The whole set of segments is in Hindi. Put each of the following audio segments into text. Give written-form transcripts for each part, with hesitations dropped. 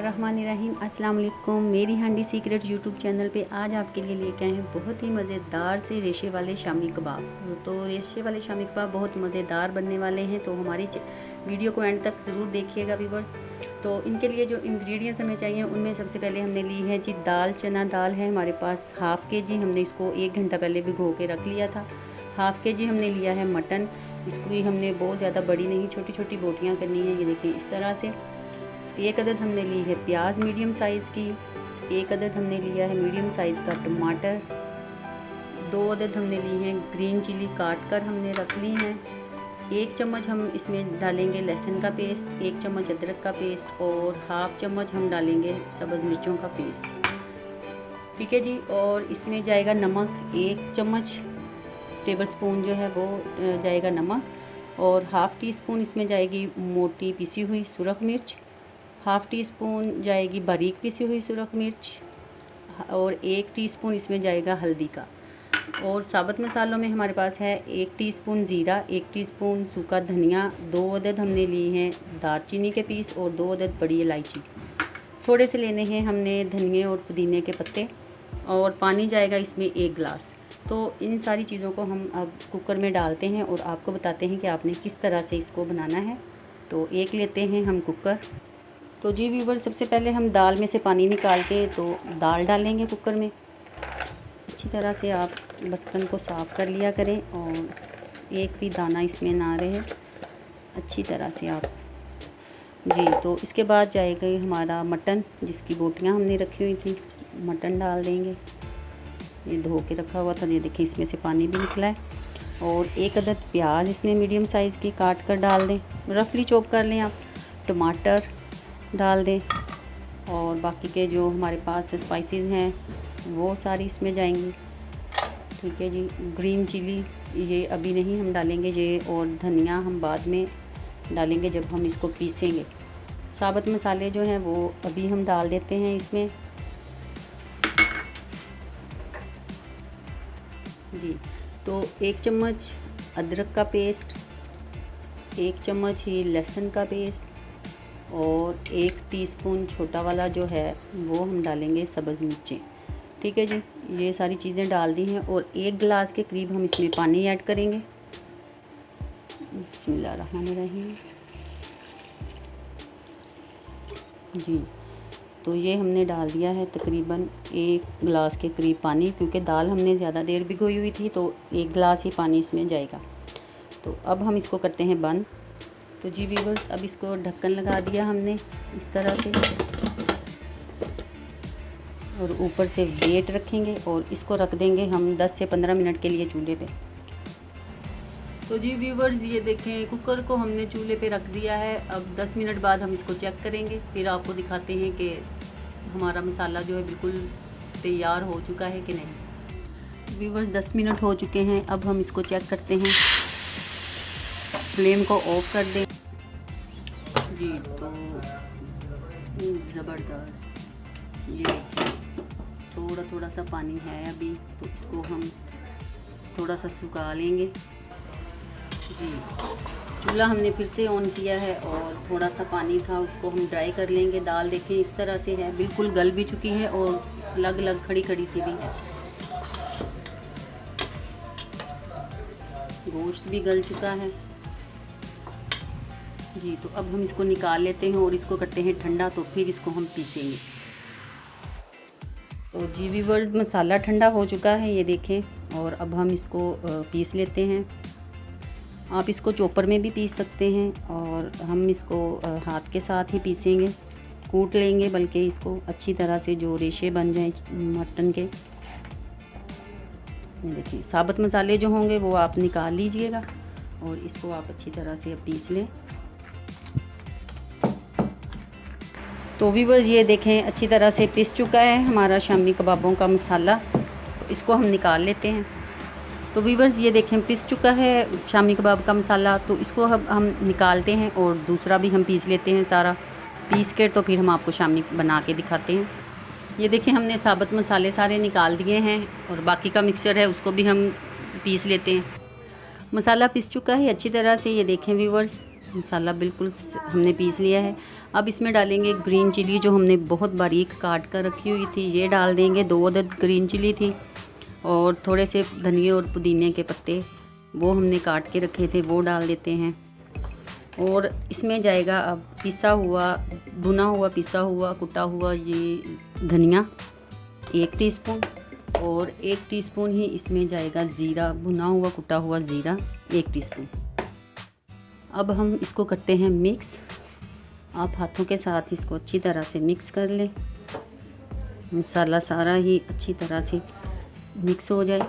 बिस्मिल्लाहिर्रहमानिर्रहीम। अस्सलाम वालेकुम। मेरी हांडी सीक्रेट यूट्यूब चैनल पे आज आपके लिए लेके आए हैं बहुत ही मज़ेदार से रेशे वाले शामी कबाब। तो रेशे वाले शामी कबाब बहुत मज़ेदार बनने वाले हैं, तो हमारी वीडियो को एंड तक ज़रूर देखिएगा व्यूअर्स। तो इनके लिए जो इंग्रेडिएंट्स हमें चाहिए उनमें सबसे पहले हमने ली है जी दाल। चना दाल है हमारे पास हाफ़ के जी, हमने इसको 1 घंटा पहले भिगो के रख लिया था। हाफ़ के जी हमने लिया है मटन, इसको ही हमने बहुत ज़्यादा बड़ी नहीं, छोटी छोटी बोटियाँ करनी है। ये देखिए इस तरह से। 1 अदद हमने ली है प्याज मीडियम साइज़ की। 1 अदद हमने लिया है मीडियम साइज़ का टमाटर। 2 अदद हमने ली हैं ग्रीन चिली काट कर हमने रख ली हैं। 1 चम्मच हम इसमें डालेंगे लहसुन का पेस्ट, 1 चम्मच अदरक का पेस्ट और हाफ़ चम्मच हम डालेंगे सब्ज़ मिर्चों का पेस्ट। ठीक है जी। और इसमें जाएगा नमक, 1 चम्मच टेबल स्पून जो है वो जाएगा नमक, और हाफ़ टी स्पून इसमें जाएगी मोटी पिसी हुई सुरख मिर्च, हाफ़ टी स्पून जाएगी बारीक पिसी हुई सुरख मिर्च, और 1 टीस्पून इसमें जाएगा हल्दी का। और साबुत मसालों में हमारे पास है 1 टीस्पून ज़ीरा, 1 टीस्पून सूखा धनिया, 2 अदद हमने ली हैं दालचीनी के पीस और 2 अदद बड़ी इलायची। थोड़े से लेने हैं हमने धनिए और पुदीने के पत्ते, और पानी जाएगा इसमें 1 गिलास। तो इन सारी चीज़ों को हम अब कुकर में डालते हैं और आपको बताते हैं कि आपने किस तरह से इसको बनाना है। तो एक लेते हैं हम कुकर। तो जी व्यूवर, सबसे पहले हम दाल में से पानी निकाल के तो दाल डालेंगे कुकर में। अच्छी तरह से आप बर्तन को साफ़ कर लिया करें और एक भी दाना इसमें ना रहे, अच्छी तरह से आप जी। तो इसके बाद जाएगा हमारा मटन, जिसकी बोटियां हमने रखी हुई थी, मटन डाल देंगे। ये धो के रखा हुआ था, ये देखिए इसमें से पानी भी निकला है। और 1 अदद प्याज इसमें मीडियम साइज़ की काट कर डाल दें, रफली चॉप कर लें आप। टमाटर डाल दें, और बाकी के जो हमारे पास स्पाइसेस हैं वो सारी इसमें जाएंगी। ठीक है जी। ग्रीन चिली ये अभी नहीं हम डालेंगे ये, और धनिया हम बाद में डालेंगे जब हम इसको पीसेंगे। साबुत मसाले जो हैं वो अभी हम डाल देते हैं इसमें जी। तो 1 चम्मच अदरक का पेस्ट, 1 चम्मच ही लहसुन का पेस्ट, और 1 टीस्पून छोटा वाला जो है वो हम डालेंगे सब्ज़ मिर्चें। ठीक है जी। ये सारी चीज़ें डाल दी हैं, और 1 गिलास के करीब हम इसमें पानी ऐड करेंगे। बिस्मिल्लाहिर्रहमानिर्रहीम जी। तो ये हमने डाल दिया है तकरीबन 1 गिलास के करीब पानी, क्योंकि दाल हमने ज़्यादा देर भिगोई हुई थी, तो 1 गिलास ही पानी इसमें जाएगा। तो अब हम इसको करते हैं बंद। तो जी व्यूअर्स, अब इसको ढक्कन लगा दिया हमने इस तरह से, और ऊपर से वेट रखेंगे और इसको रख देंगे हम 10 से 15 मिनट के लिए चूल्हे पे। तो जी व्यूअर्स, ये देखें कुकर को हमने चूल्हे पे रख दिया है। अब 10 मिनट बाद हम इसको चेक करेंगे, फिर आपको दिखाते हैं कि हमारा मसाला जो है बिल्कुल तैयार हो चुका है कि नहीं। व्यूअर्स, 10 मिनट हो चुके हैं। अब हम इसको चेक करते हैं। फ्लेम को ऑफ कर दें जी। तो ज़बरदस्त, ये थोड़ा थोड़ा सा पानी है अभी, तो इसको हम थोड़ा सा सुखा लेंगे जी। चूल्हा हमने फिर से ऑन किया है, और थोड़ा सा पानी था उसको हम ड्राई कर लेंगे। दाल देखें इस तरह से है, बिल्कुल गल भी चुकी है और अलग अलग खड़ी खड़ी सी भी है। गोश्त भी गल चुका है जी। तो अब हम इसको निकाल लेते हैं और इसको करते हैं ठंडा, तो फिर इसको हम पीसेंगे। तो जी व्यूअर्स, मसाला ठंडा हो चुका है ये देखें, और अब हम इसको पीस लेते हैं। आप इसको चॉपर में भी पीस सकते हैं, और हम इसको हाथ के साथ ही पीसेंगे, कूट लेंगे बल्कि इसको अच्छी तरह से, जो रेशे बन जाएं मटन के। ये देखिए साबुत मसाले जो होंगे वो आप निकाल लीजिएगा, और इसको आप अच्छी तरह से पीस लें। तो व्यूअर्स, ये देखें अच्छी तरह से पिस चुका है हमारा शामी कबाबों का मसाला। तो इसको हम निकाल लेते हैं। तो व्यूअर्स, ये देखें पिस चुका है शामी कबाब का मसाला। तो इसको हम निकालते हैं, और दूसरा भी हम पीस लेते हैं सारा पीस के, तो फिर हम आपको शामी बना के दिखाते हैं। ये देखें हमने साबुत मसाले सारे निकाल दिए हैं, और बाकी का मिक्सचर है उसको भी हम पीस लेते हैं। मसाला पिस चुका है अच्छी तरह से, ये देखें व्यूअर्स। मसाला बिल्कुल हमने पीस लिया है। अब इसमें डालेंगे ग्रीन चिली जो हमने बहुत बारीक काट कर रखी हुई थी, ये डाल देंगे। 2 अदद ग्रीन चिली थी और थोड़े से धनिए और पुदीने के पत्ते वो हमने काट के रखे थे, वो डाल देते हैं। और इसमें जाएगा अब पिसा हुआ, भुना हुआ, पिसा हुआ, कुटा हुआ ये धनिया 1 टीस्पून, और 1 टीस्पून ही इसमें जाएगा ज़ीरा, भुना हुआ कुटा हुआ ज़ीरा 1 टीस्पून। अब हम इसको करते हैं मिक्स। आप हाथों के साथ इसको अच्छी तरह से मिक्स कर लें, मसाला सारा ही अच्छी तरह से मिक्स हो जाए।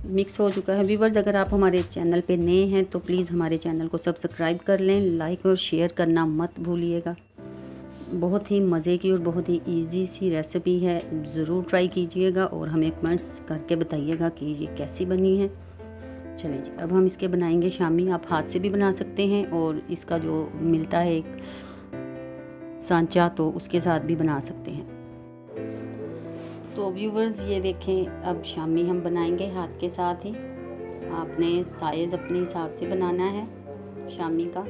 मिक्स हो चुका है व्यूवर्स। अगर आप हमारे चैनल पे नए हैं तो प्लीज़ हमारे चैनल को सब्सक्राइब कर लें, लाइक और शेयर करना मत भूलिएगा। बहुत ही मज़े की और बहुत ही इजी सी रेसिपी है, ज़रूर ट्राई कीजिएगा और हमें कमेंट्स करके बताइएगा कि ये कैसी बनी है। चलिए जी, अब हम इसके बनाएंगे शामी। आप हाथ से भी बना सकते हैं और इसका जो मिलता है एक सांचा तो उसके साथ भी बना सकते हैं। तो व्यूवर्स ये देखें, अब शामी हम बनाएंगे हाथ के साथ ही। आपने साइज़ अपने हिसाब से बनाना है शामी का।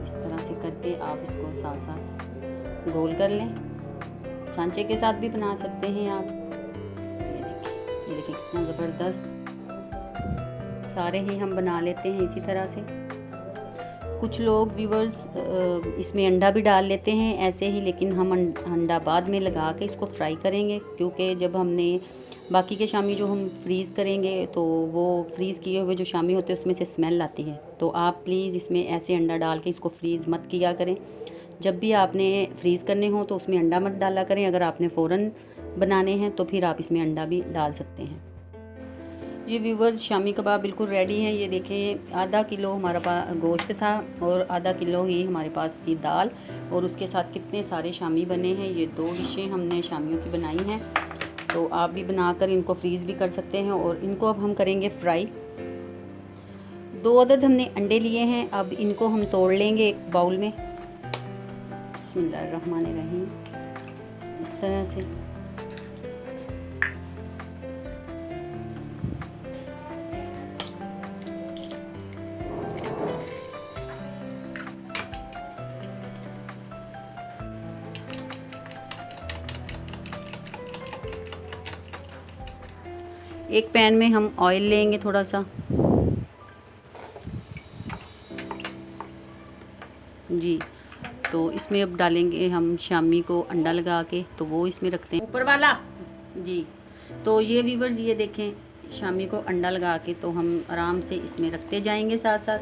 इस तरह से करके आप इसको साथ साथ गोल कर लें। सांचे के साथ भी बना सकते हैं आप। ये देखिए कितना ज़बरदस्त। सारे ही हम बना लेते हैं इसी तरह से। कुछ लोग व्यूवर्स इसमें अंडा भी डाल लेते हैं ऐसे ही, लेकिन हम अंडा बाद में लगा के इसको फ्राई करेंगे, क्योंकि जब हमने बाकी के शामी जो हम फ्रीज़ करेंगे तो वो फ्रीज़ किए हुए जो शामी होते हैं उसमें से स्मेल आती है। तो आप प्लीज़ इसमें ऐसे अंडा डाल के इसको फ्रीज़ मत किया करें। जब भी आपने फ्रीज़ करने हो तो उसमें अंडा मत डाला करें। अगर आपने फ़ौरन बनाने हैं तो फिर आप इसमें अंडा भी डाल सकते हैं। ये व्यूवर्स शामी कबाब बिल्कुल रेडी हैं। ये देखें, आधा किलो हमारा पास गोश्त था और आधा किलो ही हमारे पास थी दाल, और उसके साथ कितने सारे शामी बने हैं। ये 2 डिशें हमने शामियों की बनाई हैं, तो आप भी बनाकर इनको फ्रीज़ भी कर सकते हैं। और इनको अब हम करेंगे फ्राई। 2 अदद हमने अंडे लिए हैं, अब इनको हम तोड़ लेंगे एक बाउल में। बिस्मिल्लाहिर्रहमानिर्रहीम। इस तरह से एक पैन में हम ऑयल लेंगे थोड़ा सा जी। तो इसमें अब डालेंगे हम शामी को अंडा लगा के, तो वो इसमें रखते हैं ऊपर वाला जी। तो ये व्यूवर्स ये देखें, शामी को अंडा लगा के तो हम आराम से इसमें रखते जाएंगे साथ साथ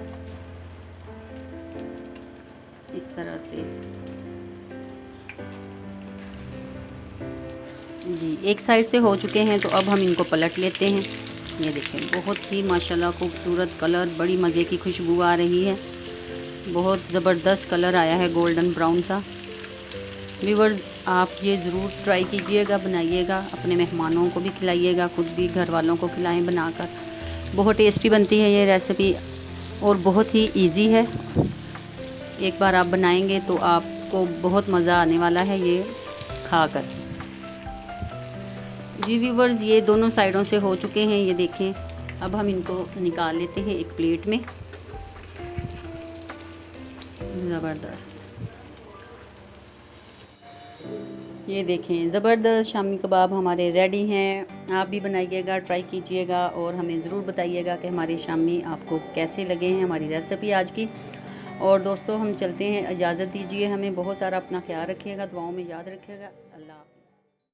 इस तरह से जी। एक साइड से हो चुके हैं तो अब हम इनको पलट लेते हैं। ये देखें, बहुत ही माशाल्लाह खूबसूरत कलर, बड़ी मज़े की खुशबू आ रही है। बहुत ज़बरदस्त कलर आया है, गोल्डन ब्राउन सा। व्यूअर्स आप ये ज़रूर ट्राई कीजिएगा, बनाइएगा, अपने मेहमानों को भी खिलाइएगा, खुद भी घर वालों को खिलाएं बनाकर। बहुत टेस्टी बनती है ये रेसिपी और बहुत ही इजी है। एक बार आप बनाएंगे तो आपको बहुत मज़ा आने वाला है ये खाकर। जी व्यूअर्स ये दोनों साइडों से हो चुके हैं, ये देखें। अब हम इनको निकाल लेते हैं एक प्लेट में। ज़बरदस्त, ये देखें ज़बरदस्त शामी कबाब हमारे रेडी हैं। आप भी बनाइएगा, ट्राई कीजिएगा और हमें ज़रूर बताइएगा कि हमारे शामी आपको कैसे लगे हैं, हमारी रेसिपी आज की। और दोस्तों हम चलते हैं, इजाज़त दीजिए हमें। बहुत सारा अपना ख्याल रखिएगा, दुआओं में याद रखिएगा। अल्लाह।